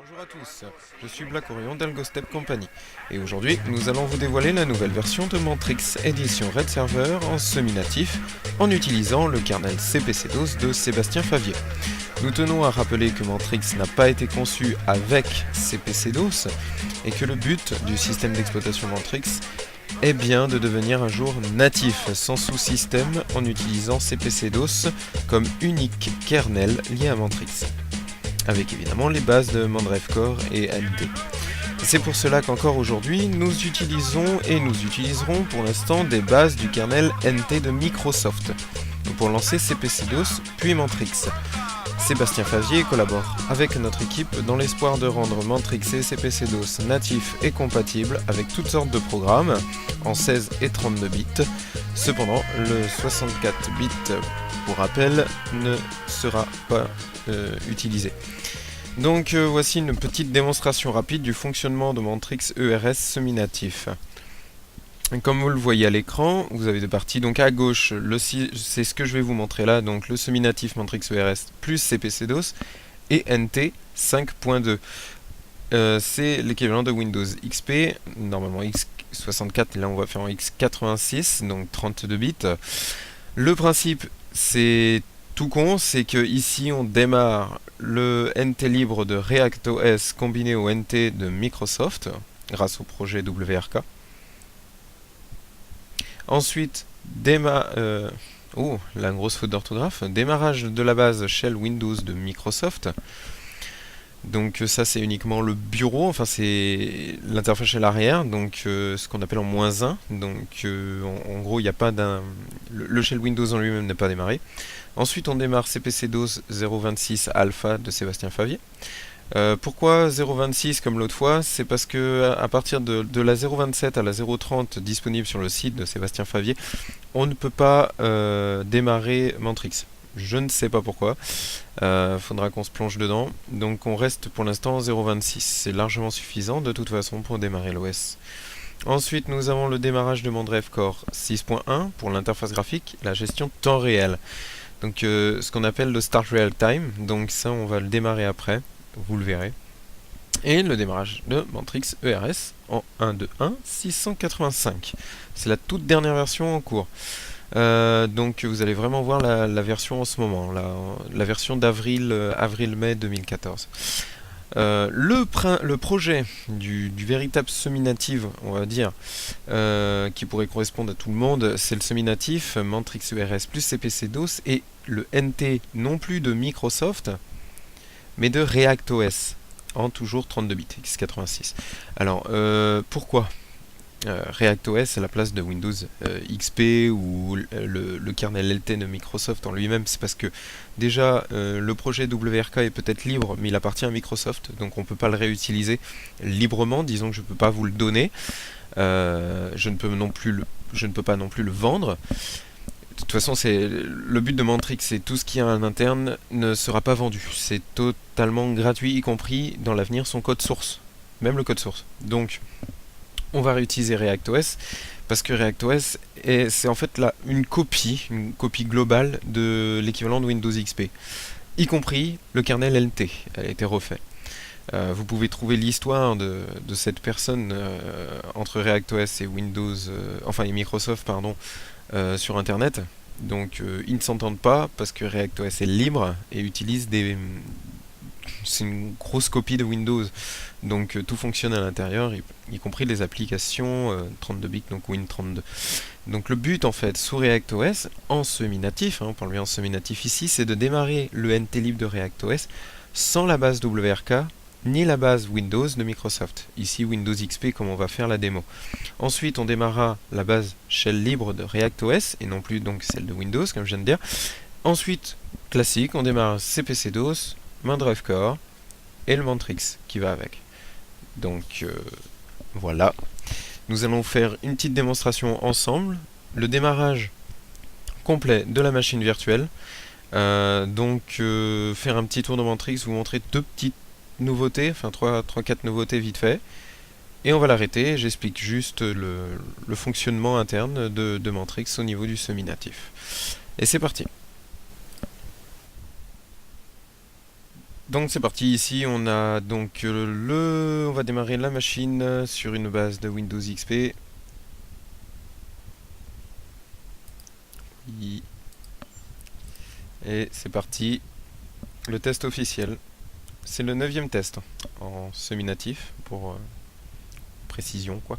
Bonjour à tous, je suis Black Orion d'Algostep Company et aujourd'hui nous allons vous dévoiler la nouvelle version de Mantrix édition Red Server en semi-natif en utilisant le kernel CPC-DOS de Sébastien Favier. Nous tenons à rappeler que Mantrix n'a pas été conçu avec CPC-DOS et que le but du système d'exploitation Mantrix est bien de devenir un jour natif sans sous-système en utilisant CPC-DOS comme unique kernel lié à Mantrix, avec évidemment les bases de Mandrive Core et NT. C'est pour cela qu'encore aujourd'hui, nous utilisons et nous utiliserons pour l'instant des bases du kernel NT de Microsoft pour lancer CPC-DOS puis Mantrix. Sébastien Favier collabore avec notre équipe dans l'espoir de rendre Mantrix et CPC-DOS natifs et compatibles avec toutes sortes de programmes en 16 et 32 bits. Cependant, le 64 bits, pour rappel, ne sera pas utilisé. Donc voici une petite démonstration rapide du fonctionnement de Mantrix ERS semi-natif. Comme vous le voyez à l'écran, vous avez deux parties. Donc à gauche, c'est ce que je vais vous montrer là, donc le semi-natif Mantrix ERS plus CPC-DOS et NT 5.2. C'est l'équivalent de Windows XP, normalement x64, là on va faire en x86, donc 32 bits. Le principe, c'est tout con, c'est que ici on démarre le NT libre de ReactOS combiné au NT de Microsoft grâce au projet WRK. Ensuite, la grosse faute d'orthographe, démarrage de la base Shell Windows de Microsoft. Donc ça c'est uniquement le bureau, enfin c'est l'interface à l'arrière, donc ce qu'on appelle en -1. Donc en gros il n'y a pas le shell Windows en lui-même n'est pas démarré. Ensuite on démarre CPC-DOS 0.26 Alpha de Sébastien Favier. Pourquoi 0.26 comme l'autre fois? C'est parce que à partir de la 0.27 à la 0.30 disponible sur le site de Sébastien Favier, on ne peut pas démarrer Mantrix. Je ne sais pas pourquoi. Faudra qu'on se plonge dedans. Donc on reste pour l'instant 0.26. C'est largement suffisant de toute façon pour démarrer l'OS. Ensuite nous avons le démarrage de Mandrive Core 6.1 pour l'interface graphique, la gestion temps réel. Donc ce qu'on appelle le Start Real Time. Donc ça on va le démarrer après, vous le verrez. Et le démarrage de Mantrix ERS en 1.2.1 685. C'est la toute dernière version en cours. Donc vous allez vraiment voir la version en ce moment, la version d'avril-mai 2014. Le projet du véritable semi-native, on va dire, qui pourrait correspondre à tout le monde, c'est le semi-natif Mantrix ERS plus CPC-DOS et le NT non plus de Microsoft, mais de ReactOS, en toujours 32 bits, x86. Alors, pourquoi ReactOS à la place de Windows XP ou le kernel LT de Microsoft en lui-même? C'est parce que déjà le projet WRK est peut-être libre, mais il appartient à Microsoft, donc on ne peut pas le réutiliser librement. Disons que je ne peux pas vous le donner, je ne peux pas non plus le vendre. De toute façon, le but de Mantrix, c'est tout ce qu'il y a en interne ne sera pas vendu. C'est totalement gratuit, y compris dans l'avenir son code source, même le code source. Donc on va réutiliser ReactOS parce que ReactOS c'est en fait une copie globale de l'équivalent de Windows XP, y compris le kernel LT. Elle a été refait. Vous pouvez trouver l'histoire de cette personne entre ReactOS et Windows, et Microsoft, pardon, sur Internet. Donc ils ne s'entendent pas parce que ReactOS est libre et utilise c'est une grosse copie de Windows, donc tout fonctionne à l'intérieur, y compris les applications 32 bits, donc Win32. Donc le but en fait sous ReactOS, en semi-natif, on parle bien en semi-natif ici, c'est de démarrer le NT libre de ReactOS sans la base WRK ni la base Windows de Microsoft, ici Windows XP comme on va faire la démo. Ensuite on démarrera la base shell libre de ReactOS et non plus donc celle de Windows comme je viens de dire. Ensuite, classique, on démarre CPC-DOS, Mandrive Core et le Mantrix qui va avec. Donc voilà, nous allons faire une petite démonstration ensemble, le démarrage complet de la machine virtuelle. Faire un petit tour de Mantrix, vous montrer deux petites nouveautés, enfin 3-4 nouveautés vite fait, et on va l'arrêter. J'explique juste le fonctionnement interne de Mantrix au niveau du semi-natif. Et c'est parti. Donc c'est parti, ici on a donc on va démarrer la machine sur une base de Windows XP. Et c'est parti, le test officiel. C'est le 9e test en semi-natif pour précision quoi.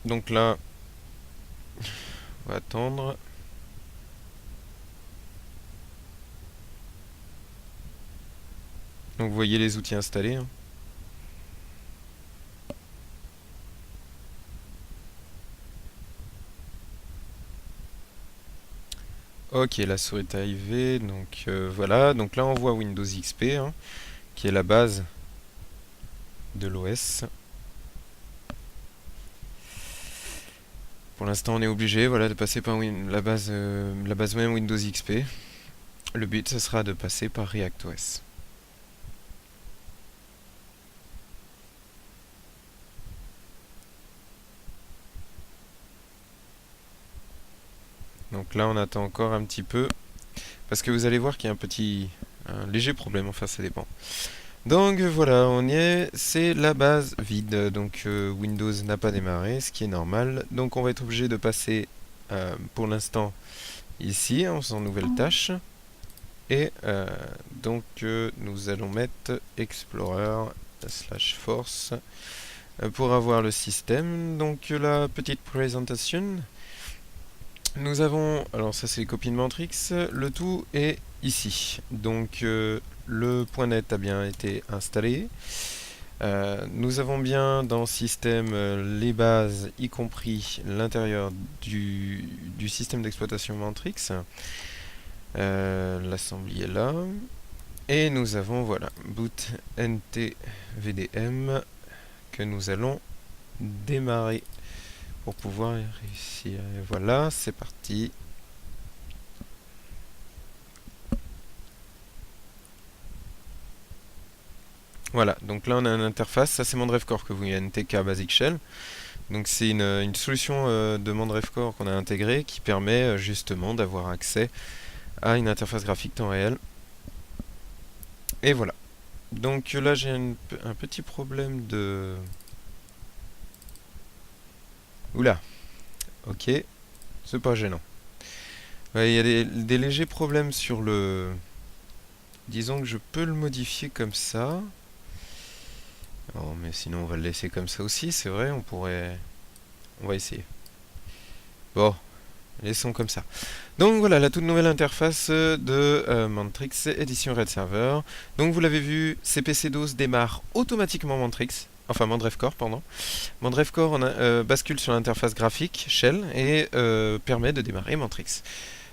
Donc là, on va attendre. Donc vous voyez les outils installés. Hein. Ok, la souris est arrivée, donc voilà. Donc là on voit Windows XP, hein, qui est la base de l'OS. Pour l'instant on est obligé voilà, de passer par la base même Windows XP. Le but ce sera de passer par ReactOS. Donc là on attend encore un petit peu parce que vous allez voir qu'il y a un léger problème, enfin ça dépend. Donc voilà, on y est, c'est la base vide, donc Windows n'a pas démarré, ce qui est normal. Donc on va être obligé de passer pour l'instant ici en faisant nouvelle tâche. Et donc nous allons mettre Explorer / Force pour avoir le système. Donc la petite présentation. Nous avons, alors ça c'est les copies de Matrix, le tout est ici. Donc le .NET a bien été installé. Nous avons bien dans système les bases, y compris l'intérieur du système d'exploitation Matrix. L'assembly est là. Et nous avons, voilà, boot NTVDM que nous allons démarrer pour pouvoir réussir. Et voilà, c'est parti. Voilà, donc là on a une interface, ça c'est Mandrive-Core que vous voyez, NTK Basic Shell. Donc c'est une solution de Mandrive-Core qu'on a intégrée qui permet justement d'avoir accès à une interface graphique temps réel. Et voilà. Donc là j'ai un petit problème de... Oula. Ok. C'est pas gênant. Ouais, il y a des légers problèmes sur le... Disons que je peux le modifier comme ça. Oh, mais sinon on va le laisser comme ça aussi, c'est vrai, on pourrait... On va essayer. Bon, laissons comme ça. Donc voilà, la toute nouvelle interface de Mantrix édition Red Server. Donc vous l'avez vu, CPC-DOS démarre automatiquement Mantrix. Enfin Mandrive-Core, pardon. Mandrive-Core bascule sur l'interface graphique Shell et permet de démarrer Mantrix.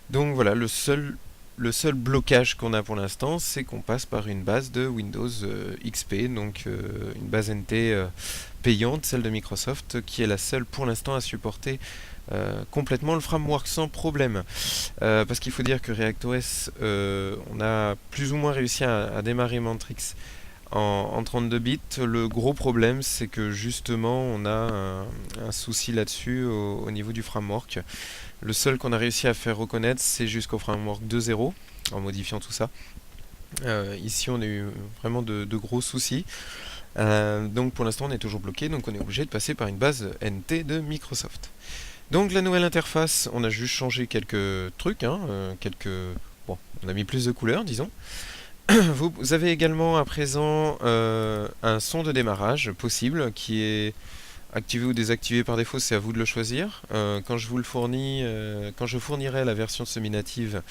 Donc voilà, le seul blocage qu'on a pour l'instant, c'est qu'on passe par une base de Windows XP, donc une base NT payante, celle de Microsoft, qui est la seule pour l'instant à supporter complètement le framework sans problème. Parce qu'il faut dire que ReactOS, on a plus ou moins réussi à démarrer Mantrix en 32 bits. Le gros problème, c'est que justement, on a un souci là-dessus au niveau du framework. Le seul qu'on a réussi à faire reconnaître, c'est jusqu'au framework 2.0, en modifiant tout ça. Ici, on a eu vraiment de gros soucis. Donc pour l'instant, on est toujours bloqué, donc on est obligé de passer par une base NT de Microsoft. Donc la nouvelle interface, on a juste changé quelques trucs, hein, bon, on a mis plus de couleurs, disons. Vous avez également à présent un son de démarrage possible qui est activé ou désactivé par défaut, c'est à vous de le choisir. Quand je vous le fournis, quand je fournirai la version semi-native,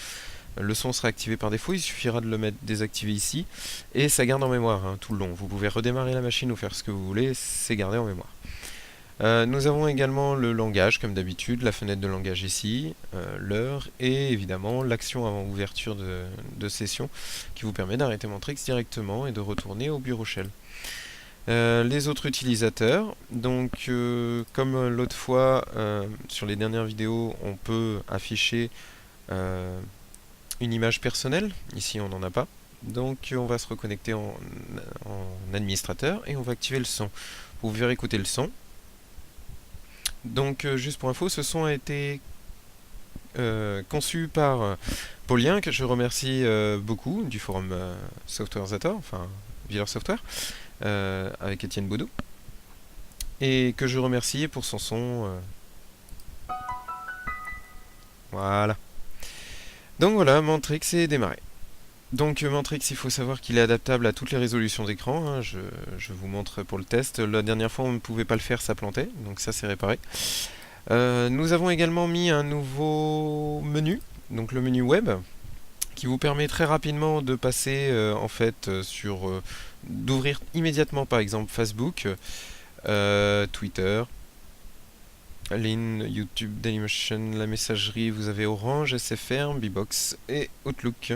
le son sera activé par défaut, il suffira de le mettre désactivé ici, et ça garde en mémoire hein, tout le long. Vous pouvez redémarrer la machine ou faire ce que vous voulez, c'est gardé en mémoire. Nous avons également le langage, comme d'habitude, la fenêtre de langage ici, l'heure, et évidemment l'action avant ouverture de session, qui vous permet d'arrêter Mantrix directement et de retourner au bureau shell. Les autres utilisateurs, donc comme l'autre fois sur les dernières vidéos, on peut afficher une image personnelle, ici on n'en a pas, donc on va se reconnecter en administrateur et on va activer le son. Vous pouvez écouter le son. Donc juste pour info, ce son a été conçu par Paulien, que je remercie beaucoup, du forum Software Zator, enfin Villeur Software, avec Étienne Baudot, et que je remercie pour son son. Voilà. Donc voilà, Mantrix est démarré. Donc Mantrix, il faut savoir qu'il est adaptable à toutes les résolutions d'écran, hein. Je vous montre pour le test. La dernière fois, on ne pouvait pas le faire, ça plantait, donc ça c'est réparé. Nous avons également mis un nouveau menu, donc le menu web, qui vous permet très rapidement de passer en fait sur d'ouvrir immédiatement par exemple Facebook, Twitter, LinkedIn, YouTube, Dailymotion, la messagerie, vous avez Orange, SFR, Bbox et Outlook.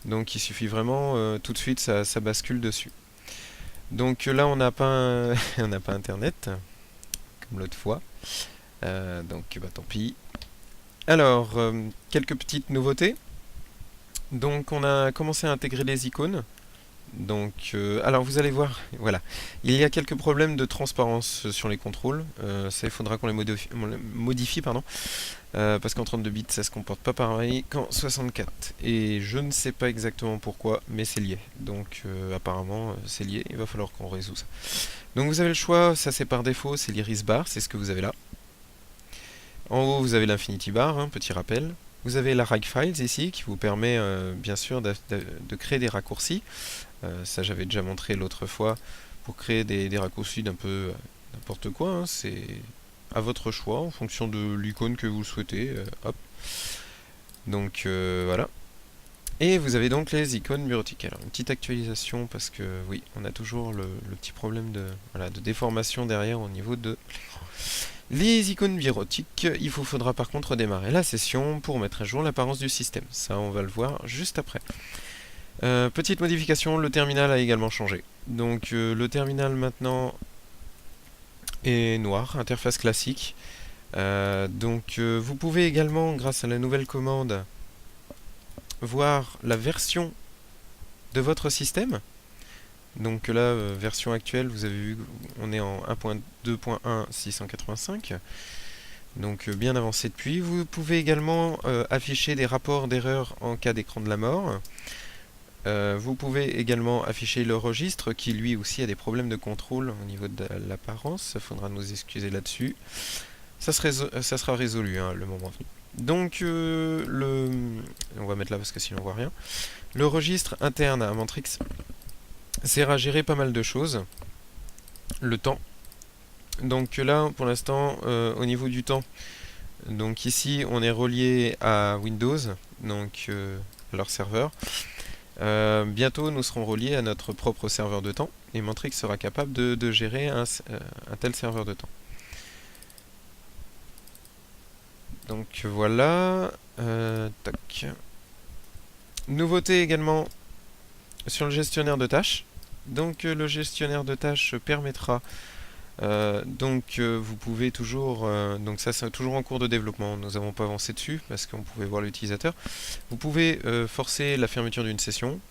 Donc il suffit vraiment tout de suite, ça bascule dessus. Donc là on n'a pas, on n'a pas internet, comme l'autre fois. Donc bah tant pis. Alors, quelques petites nouveautés. Donc on a commencé à intégrer les icônes. Donc, alors vous allez voir, voilà, il y a quelques problèmes de transparence sur les contrôles. Ça, il faudra qu'on les modifie, pardon, parce qu'en 32 bits, ça se comporte pas pareil qu'en 64. Et je ne sais pas exactement pourquoi, mais c'est lié. Donc, apparemment, c'est lié. Il va falloir qu'on résout ça. Donc, vous avez le choix. Ça, c'est par défaut. C'est l'iris bar. C'est ce que vous avez là. En haut, vous avez l'infinity bar, hein, petit rappel. Vous avez la rag files ici, qui vous permet, bien sûr, de créer des raccourcis. Ça j'avais déjà montré l'autre fois pour créer des raccourcis d'un peu n'importe quoi, hein. C'est à votre choix en fonction de l'icône que vous souhaitez. Hop. Donc voilà. Et vous avez donc les icônes bureautiques. Alors une petite actualisation parce que oui, on a toujours le petit problème de déformation derrière au niveau de les icônes bureautiques. Il vous faudra par contre démarrer la session pour mettre à jour l'apparence du système. Ça on va le voir juste après. Petite modification, le terminal a également changé. Donc le terminal maintenant est noir, interface classique. Donc vous pouvez également, grâce à la nouvelle commande, voir la version de votre système. Donc là, version actuelle, vous avez vu, on est en 1.2.1.685. Donc bien avancé depuis. Vous pouvez également afficher des rapports d'erreur en cas d'écran de la mort. Vous pouvez également afficher le registre qui lui aussi a des problèmes de contrôle au niveau de l'apparence. Il faudra nous excuser là-dessus. Ça sera résolu hein, le moment venu. Donc on va mettre là parce que sinon on voit rien. Le registre interne à Mantrix sert à gérer pas mal de choses. Le temps. Donc là pour l'instant au niveau du temps. Donc ici on est relié à Windows, donc à leur serveur. Bientôt nous serons reliés à notre propre serveur de temps et Mantrix sera capable de gérer un tel serveur de temps. Donc voilà, tac. Nouveauté également sur le gestionnaire de tâches. Donc le gestionnaire de tâches permettra vous pouvez toujours, donc ça c'est toujours en cours de développement, nous n'avons pas avancé dessus parce qu'on pouvait voir l'utilisateur. Vous pouvez forcer la fermeture d'une session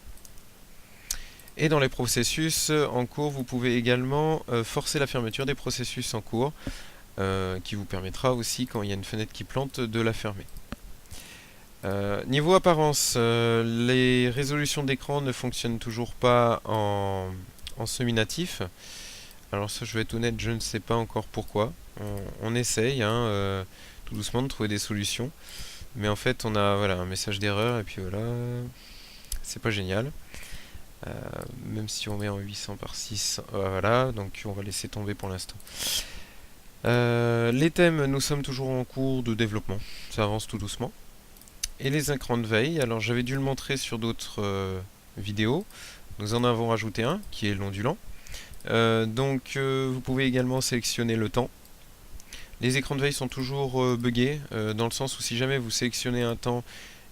et dans les processus en cours vous pouvez également forcer la fermeture des processus en cours qui vous permettra aussi quand il y a une fenêtre qui plante de la fermer. Niveau apparence, les résolutions d'écran ne fonctionnent toujours pas en semi-natif. Alors ça je vais être honnête, je ne sais pas encore pourquoi. On essaye hein, tout doucement de trouver des solutions. Mais en fait on a voilà, un message d'erreur et puis voilà, c'est pas génial. Même si on met en 800 par 6, voilà, donc on va laisser tomber pour l'instant. Les thèmes, nous sommes toujours en cours de développement, ça avance tout doucement. Et les écrans de veille, alors j'avais dû le montrer sur d'autres vidéos. Nous en avons rajouté un qui est l'ondulant. Vous pouvez également sélectionner le temps. Les écrans de veille sont toujours buggés, dans le sens où si jamais vous sélectionnez un temps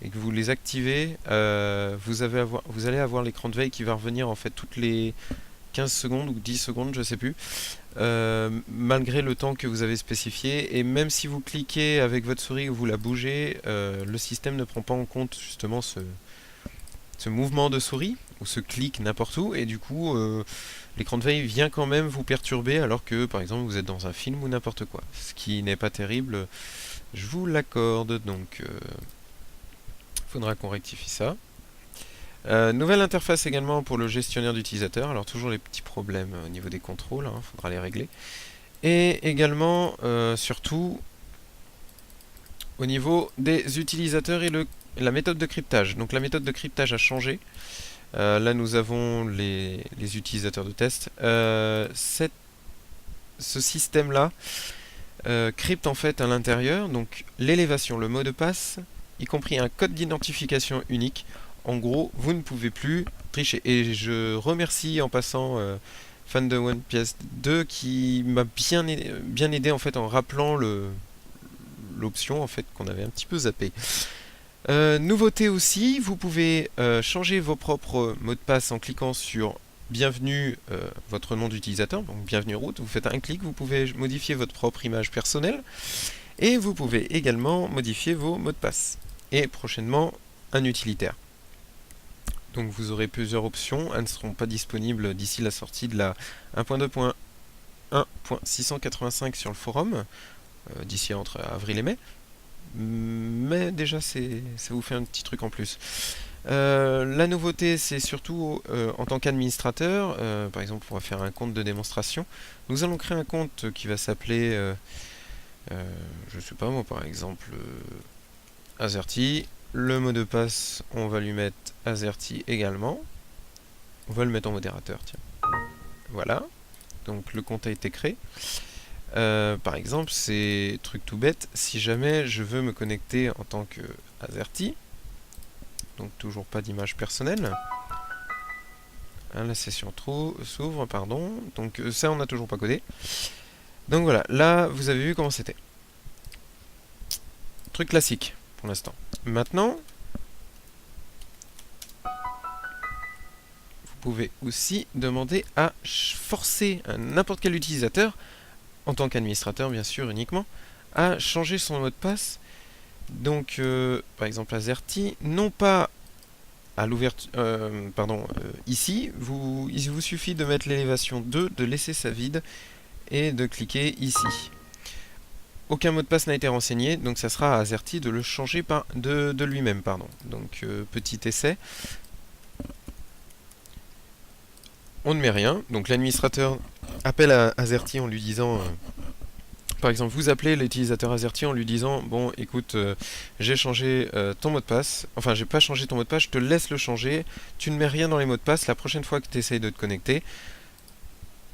et que vous les activez, vous allez avoir l'écran de veille qui va revenir en fait toutes les 15 secondes ou 10 secondes, je sais plus, malgré le temps que vous avez spécifié. Et même si vous cliquez avec votre souris ou vous la bougez, le système ne prend pas en compte justement ce mouvement de souris, ou ce clic n'importe où, et du coup, l'écran de veille vient quand même vous perturber alors que, par exemple, vous êtes dans un film ou n'importe quoi. Ce qui n'est pas terrible, je vous l'accorde, donc faudra qu'on rectifie ça. Nouvelle interface également pour le gestionnaire d'utilisateurs, alors toujours les petits problèmes au niveau des contrôles, faudra les régler. Et également, surtout, au niveau des utilisateurs et la méthode de cryptage. Donc la méthode de cryptage a changé. Là nous avons les utilisateurs de test. Ce système-là crypte en fait à l'intérieur donc l'élévation, le mot de passe, y compris un code d'identification unique. En gros, vous ne pouvez plus tricher. Et je remercie en passant Fan de One Pièce 2 qui m'a bien aidé en fait en rappelant l'option en fait qu'on avait un petit peu zappé. Nouveauté aussi, vous pouvez changer vos propres mots de passe en cliquant sur bienvenue, votre nom d'utilisateur, donc bienvenue route, vous faites un clic, vous pouvez modifier votre propre image personnelle et vous pouvez également modifier vos mots de passe et prochainement un utilitaire. Donc vous aurez plusieurs options, elles ne seront pas disponibles d'ici la sortie de la 1.2.1.685 sur le forum, d'ici entre avril et mai. Mais déjà ça vous fait un petit truc en plus. La nouveauté c'est surtout en tant qu'administrateur, par exemple on va faire un compte de démonstration, nous allons créer un compte qui va s'appeler, je sais pas moi par exemple, Azerty. Le mot de passe on va lui mettre Azerty également, on va le mettre en modérateur, tiens. Voilà, donc le compte a été créé. Par exemple, c'est truc tout bête, si jamais je veux me connecter en tant que Azerty, donc toujours pas d'image personnelle, la session s'ouvre, pardon, donc ça on n'a toujours pas codé. Donc voilà, là vous avez vu comment c'était. Truc classique pour l'instant. Maintenant, vous pouvez aussi demander à forcer n'importe quel utilisateur, en tant qu'administrateur bien sûr uniquement, à changer son mot de passe. Donc par exemple Azerty, non pas à l'ouverture, ici, il vous suffit de mettre l'élévation 2, de laisser ça vide et de cliquer ici. Aucun mot de passe n'a été renseigné, donc ça sera à Azerty de le changer de lui-même, pardon. Donc petit essai. On ne met rien, donc l'administrateur appelle à Azerty en lui disant, par exemple vous appelez l'utilisateur Azerty en lui disant, bon écoute, j'ai changé ton mot de passe, enfin j'ai pas changé ton mot de passe, je te laisse le changer, tu ne mets rien dans les mots de passe, la prochaine fois que tu essayes de te connecter,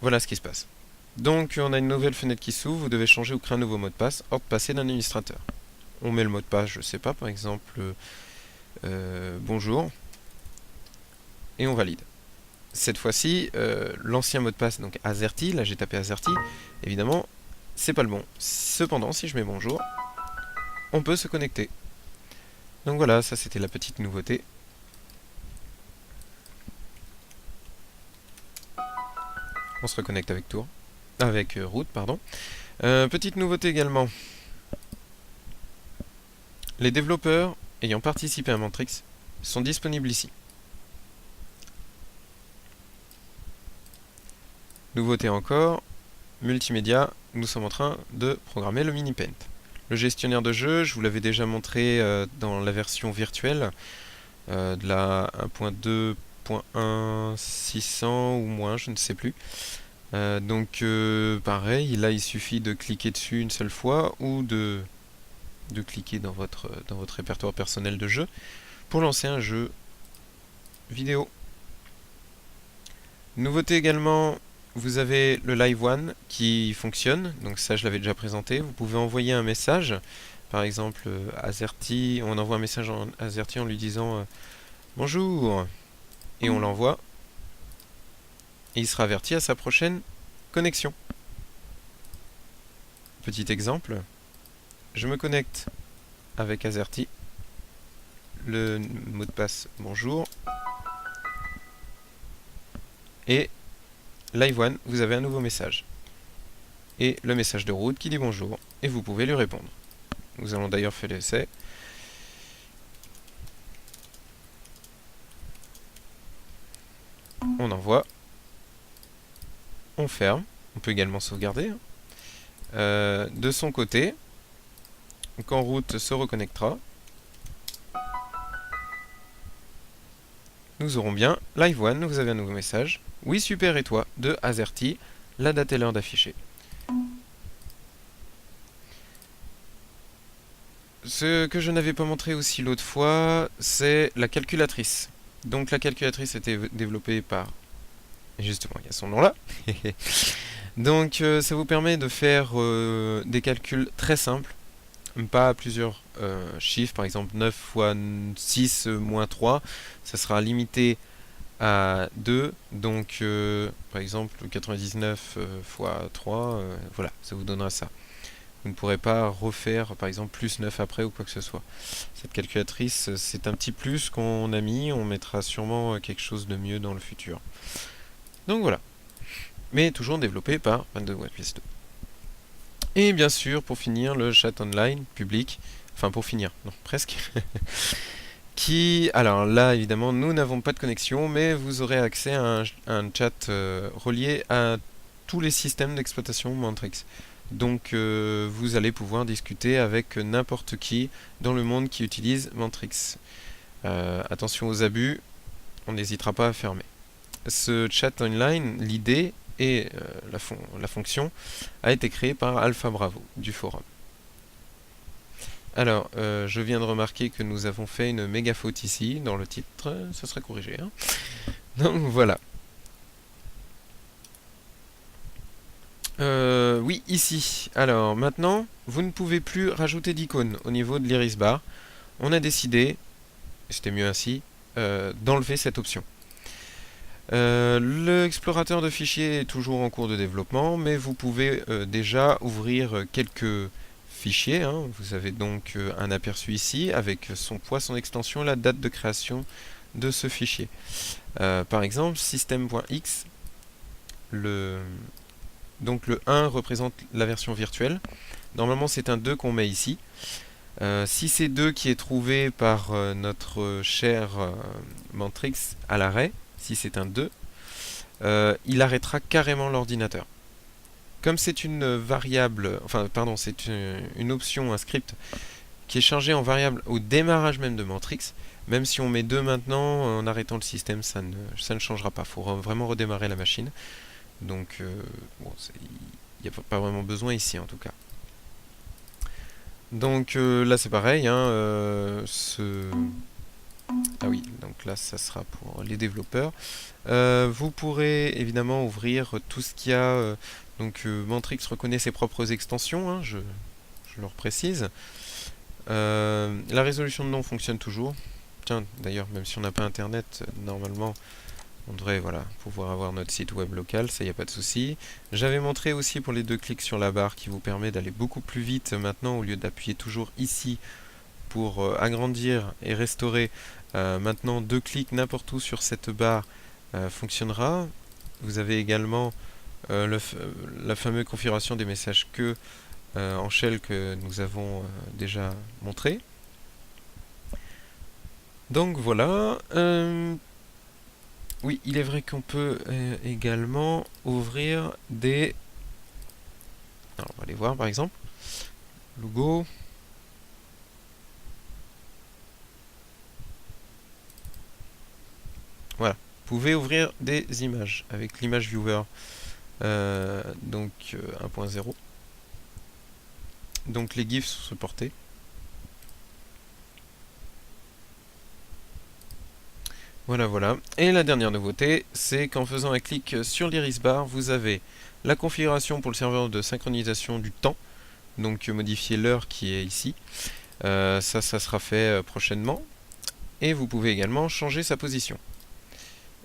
voilà ce qui se passe. Donc on a une nouvelle fenêtre qui s'ouvre, vous devez changer ou créer un nouveau mot de passe, hors de passer d'un administrateur. On met le mot de passe, je sais pas, par exemple, bonjour, et on valide. Cette fois-ci, l'ancien mot de passe, donc Azerty, là j'ai tapé Azerty, évidemment, c'est pas le bon. Cependant, si je mets bonjour, on peut se connecter. Donc voilà, ça c'était la petite nouveauté. On se reconnecte avec route, pardon. Petite nouveauté également. Les développeurs ayant participé à Mantrix sont disponibles ici. Nouveauté encore, multimédia, nous sommes en train de programmer le mini-paint. Le gestionnaire de jeu, je vous l'avais déjà montré dans la version virtuelle de la 1.2.1.600 ou moins, je ne sais plus. Donc pareil, là il suffit de cliquer dessus une seule fois ou de cliquer dans votre répertoire personnel de jeu pour lancer un jeu vidéo. Nouveauté également, vous avez le Live One qui fonctionne, donc ça je l'avais déjà présenté. Vous pouvez envoyer un message, par exemple Azerty, on envoie un message à Azerty en lui disant bonjour, et on l'envoie, et il sera averti à sa prochaine connexion. Petit exemple, je me connecte avec Azerty, le mot de passe bonjour, et Live One, vous avez un nouveau message. Et le message de route qui dit bonjour, et vous pouvez lui répondre. Nous allons d'ailleurs faire l'essai. On envoie. On ferme. On peut également sauvegarder. De son côté, quand route se reconnectera, nous aurons bien Live One, vous avez un nouveau message. Oui, super, et toi, de Azerty, la date et l'heure d'afficher. Ce que je n'avais pas montré aussi l'autre fois, c'est la calculatrice. Donc la calculatrice a été développée par... Justement, il y a son nom là. Donc ça vous permet de faire des calculs très simples, pas à plusieurs chiffres, par exemple 9 fois 6 moins 3, ça sera limité à 2, donc par exemple 99 fois 3, voilà, ça vous donnera ça. Vous ne pourrez pas refaire par exemple plus 9 après ou quoi que ce soit. Cette calculatrice, c'est un petit plus qu'on a mis, on mettra sûrement quelque chose de mieux dans le futur. Donc voilà. Mais toujours développé par 22WPS2. Et bien sûr, pour finir, le chat online public, enfin pour finir, non, presque, qui, alors là évidemment, nous n'avons pas de connexion, mais vous aurez accès à un chat relié à tous les systèmes d'exploitation Mantrix. Donc vous allez pouvoir discuter avec n'importe qui dans le monde qui utilise Mantrix. Attention aux abus, on n'hésitera pas à fermer. Ce chat online, l'idée et la fonction a été créée par Alpha Bravo du forum. Alors, je viens de remarquer que nous avons fait une méga faute ici dans le titre, ça sera corrigé. Hein. Donc voilà. Oui, ici. Alors maintenant, vous ne pouvez plus rajouter d'icônes au niveau de l'iris bar. On a décidé, c'était mieux ainsi, d'enlever cette option. L'explorateur de fichiers est toujours en cours de développement, mais vous pouvez déjà ouvrir quelques fichiers. Hein. Vous avez donc un aperçu ici avec son poids, son extension, la date de création de ce fichier. Par exemple, system.x, donc le 1 représente la version virtuelle. Normalement, c'est un 2 qu'on met ici. Si c'est 2 qui est trouvé par notre cher Mantrix à l'arrêt, si c'est un 2, il arrêtera carrément l'ordinateur. Comme c'est une variable, enfin pardon, c'est une option, un script qui est chargé en variable au démarrage même de Mantrix, même si on met 2 maintenant, en arrêtant le système, ça ne changera pas. Il faut vraiment redémarrer la machine. Donc, bon, il n'y a pas vraiment besoin ici en tout cas. Donc là c'est pareil, hein, ah oui, donc là ça sera pour les développeurs. Vous pourrez évidemment ouvrir tout ce qu'il y a. Donc Mantrix reconnaît ses propres extensions, hein, je leur précise. La résolution de nom fonctionne toujours. Tiens, d'ailleurs, même si on n'a pas internet, normalement on devrait pouvoir avoir notre site web local, ça y a pas de souci. J'avais montré aussi pour les 2 clics sur la barre qui vous permet d'aller beaucoup plus vite maintenant au lieu d'appuyer toujours ici pour agrandir et restaurer. Maintenant 2 clics n'importe où sur cette barre fonctionnera. Vous avez également la fameuse configuration des messages queue en shell que nous avons déjà montré. Donc voilà. Oui, il est vrai qu'on peut également ouvrir des... Alors, on va aller voir par exemple. Logo. Voilà. Vous pouvez ouvrir des images avec l'image viewer. Donc 1.0. Donc les GIFs sont supportés. Voilà, voilà. Et la dernière nouveauté, c'est qu'en faisant un clic sur l'iris bar, vous avez la configuration pour le serveur de synchronisation du temps, donc modifier l'heure qui est ici. Ça sera fait prochainement. Et vous pouvez également changer sa position.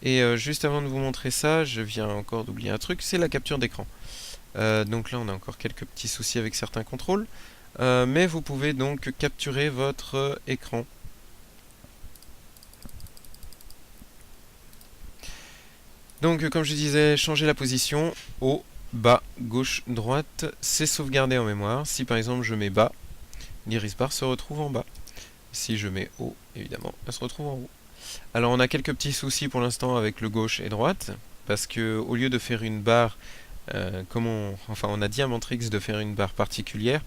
Et juste avant de vous montrer ça, je viens encore d'oublier un truc, c'est la capture d'écran. Donc là, on a encore quelques petits soucis avec certains contrôles. Mais vous pouvez donc capturer votre écran. Donc comme je disais, changer la position, haut, bas, gauche, droite, c'est sauvegardé en mémoire. Si par exemple je mets bas, l'iris bar se retrouve en bas. Si je mets haut, évidemment, elle se retrouve en haut. Alors on a quelques petits soucis pour l'instant avec le gauche et droite, parce que au lieu de faire une barre, enfin on a dit à Mantrix de faire une barre particulière,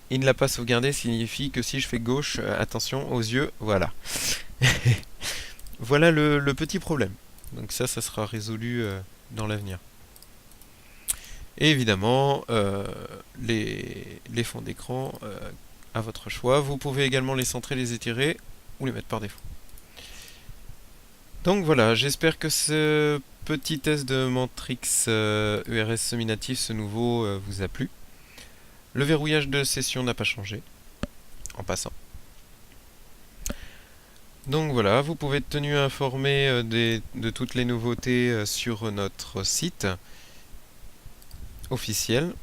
il ne l'a pas sauvegardé, signifie que si je fais gauche, attention aux yeux, voilà. Voilà le petit problème. Donc ça sera résolu dans l'avenir. Et évidemment, les fonds d'écran, à votre choix. Vous pouvez également les centrer, les étirer ou les mettre par défaut. Donc voilà, j'espère que ce petit test de Mantrix ERS semi-natif, ce nouveau, vous a plu. Le verrouillage de session n'a pas changé, en passant. Donc voilà, vous pouvez être tenu informé de toutes les nouveautés sur notre site officiel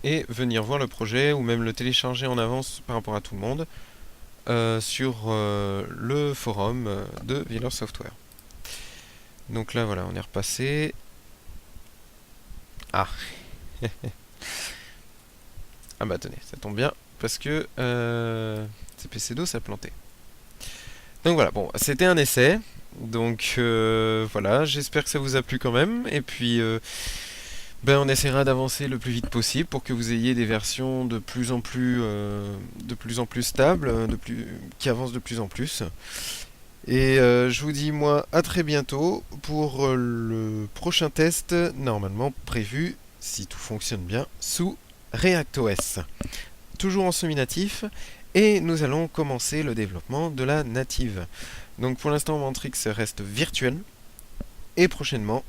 et venir voir le projet ou même le télécharger en avance par rapport à tout le monde sur le forum de Wheeler Software. Donc là voilà, on est repassé. Ah ah bah tenez, ça tombe bien parce que CPC-DOS a planté. Donc voilà, bon, c'était un essai. Donc voilà, j'espère que ça vous a plu quand même. Et puis on essaiera d'avancer le plus vite possible pour que vous ayez des versions de plus en plus stables, qui avancent de plus en plus. Et je vous dis moi à très bientôt pour le prochain test, normalement prévu, si tout fonctionne bien, sous ReactOS. Toujours en semi-natif, et nous allons commencer le développement de la native. Donc pour l'instant Mantrix reste virtuel, et prochainement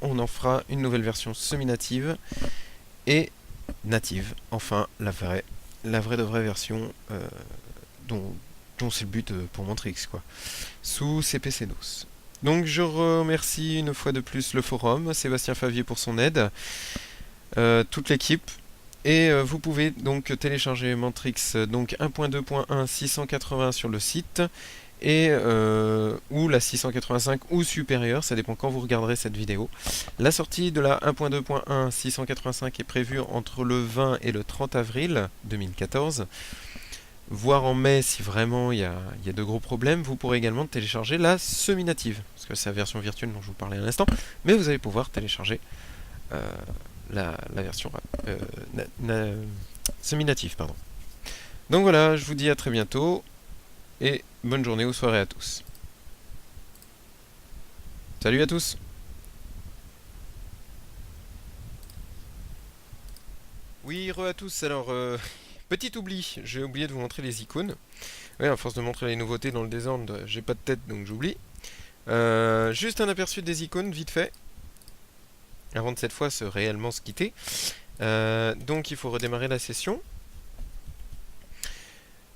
on en fera une nouvelle version semi-native et native, enfin la vraie de vraie version dont c'est le but pour Mantrix, quoi, sous CPC-DOS. Donc je remercie une fois de plus le forum, Sébastien Favier pour son aide, toute l'équipe, et vous pouvez donc télécharger Mantrix donc 1.2.1 680 sur le site, et ou la 685 ou supérieure, ça dépend quand vous regarderez cette vidéo. La sortie de la 1.2.1 685 est prévue entre le 20 et le 30 avril 2014. Voire en mai si vraiment il y a de gros problèmes. Vous pourrez également télécharger la semi-native, parce que c'est la version virtuelle dont je vous parlais à l'instant, mais vous allez pouvoir télécharger la version semi-native, pardon. Donc voilà, je vous dis à très bientôt, et bonne journée ou soirée à tous. Salut à tous! Oui, re à tous, alors... petit oubli, j'ai oublié de vous montrer les icônes. Ouais, à force de montrer les nouveautés dans le désordre, j'ai pas de tête donc j'oublie. Juste un aperçu des icônes, vite fait. Avant de cette fois réellement se quitter. Donc il faut redémarrer la session.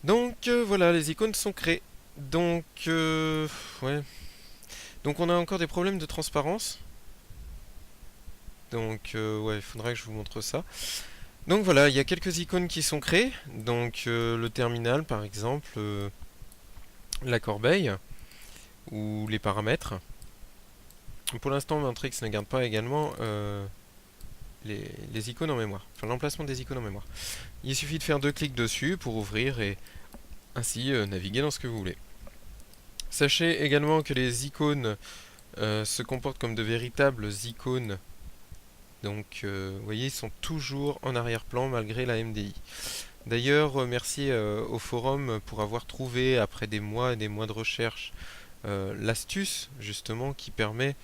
Donc voilà, les icônes sont créées. Donc ouais. Donc on a encore des problèmes de transparence. Donc ouais, il faudra que je vous montre ça. Donc voilà, il y a quelques icônes qui sont créées, donc le terminal par exemple, la corbeille, ou les paramètres. Pour l'instant Mantrix ne garde pas également les icônes en mémoire, enfin l'emplacement des icônes en mémoire. Il suffit de faire 2 clics dessus pour ouvrir et ainsi naviguer dans ce que vous voulez. Sachez également que les icônes se comportent comme de véritables icônes. Donc, vous voyez, ils sont toujours en arrière-plan malgré la MDI. D'ailleurs, merci au forum pour avoir trouvé, après des mois et des mois de recherche, l'astuce, justement, qui permet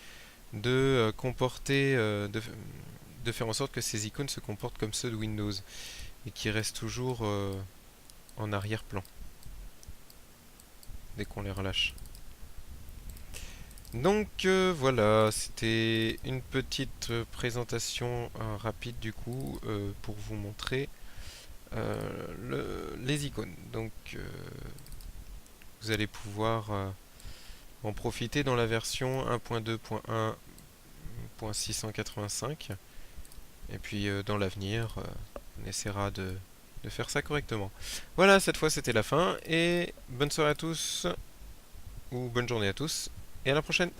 de comporter, de faire en sorte que ces icônes se comportent comme ceux de Windows, et qui restent toujours en arrière-plan, dès qu'on les relâche. Donc voilà, c'était une petite présentation rapide du coup pour vous montrer les icônes. Donc vous allez pouvoir en profiter dans la version 1.2.1.685 et puis dans l'avenir on essaiera de faire ça correctement. Voilà, cette fois c'était la fin et bonne soirée à tous ou bonne journée à tous. Et à la prochaine!